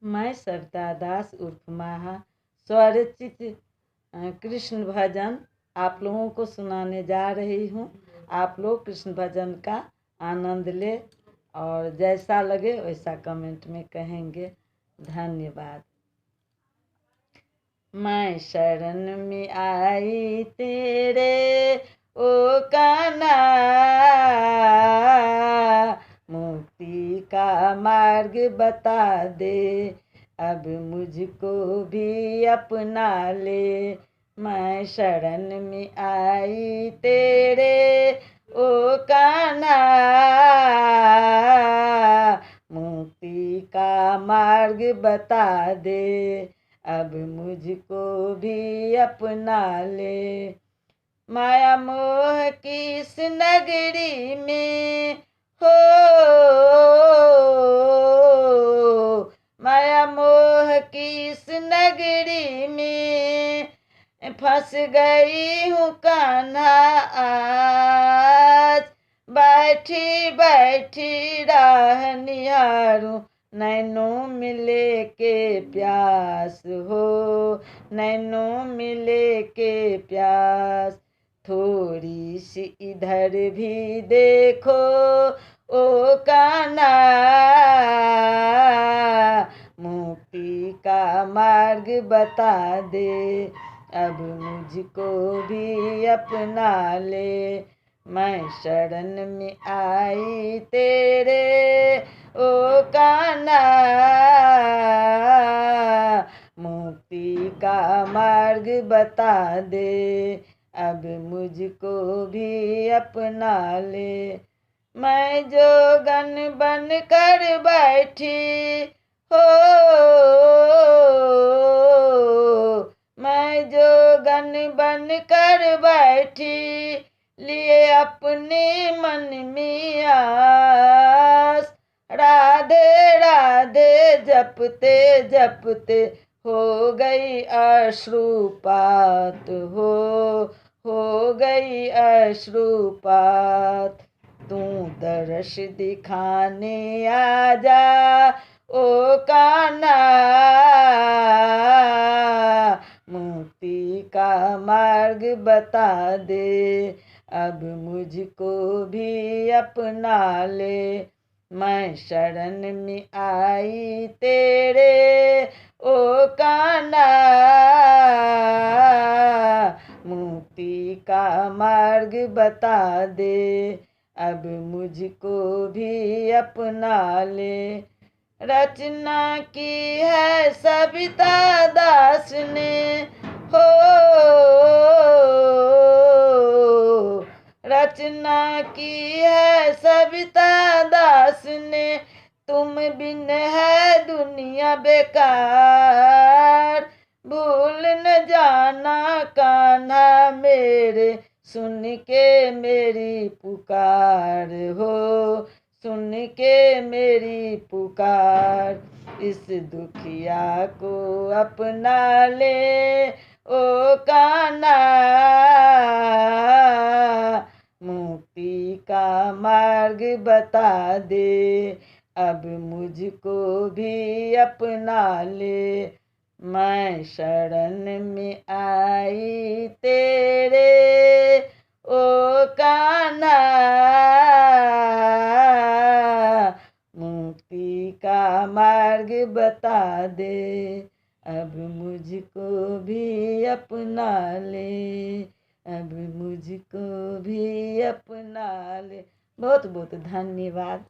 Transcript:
मैं सविता दास उर्फ माहा स्वरचित कृष्ण भजन आप लोगों को सुनाने जा रही हूँ। आप लोग कृष्ण भजन का आनंद ले और जैसा लगे वैसा कमेंट में कहेंगे। धन्यवाद। मैं शरण में आई तेरे ओ कान्हा, मुक्ति का मार्ग बता दे, अब मुझको भी अपना ले। मैं शरण में आई तेरे ओ कान्हा, मुक्ति का मार्ग बता दे, अब मुझको भी अपना ले। माया मोह की इस नगरी में हो, माया मोह की इस नगरी में फंस गई हूँ कान्हा आज, बैठी बैठी राह निहारूं, नैनों मिले के प्यास हो, नैनों मिले के प्यास। थोड़ी सी इधर भी देखो ओ कान्हा, मुक्ति का मार्ग बता दे, अब मुझको भी अपना ले। मैं शरण में आई तेरे ओ कान्हा, मुक्ति का मार्ग बता दे, अब मुझको भी अपना ले। मैं जोगन बन कर बैठी हो, मैं जोगन बन कर बैठी, लिए अपने मन में आस, राधे राधे जपते जपते हो गई अश्रुपात हो गई अश्रुपात। तू दर्श दिखाने आजा ओ कान्हा, मुक्ति का मार्ग बता दे, अब मुझको भी अपना ले। मैं शरण में आई तेरे ओ कान्हा, मुक्ति का मार्ग बता दे, अब मुझको भी अपना ले। रचना की है सविता दास ने हो, रचना की है सविता दास ने, तुम बिन है दुनिया बेकार। भूल न जाना कान्हा मेरे, सुन के मेरी पुकार हो, सुन के मेरी पुकार। इस दुखिया को अपना ले ओ कान्हा, मुक्ति का मार्ग बता दे, अब मुझको भी अपना ले। मैं शरण में आई तेरे ओ कान्हा, मुक्ति का मार्ग बता दे, अब मुझको भी अपना ले, अब मुझको भी अपना ले। बहुत बहुत धन्यवाद।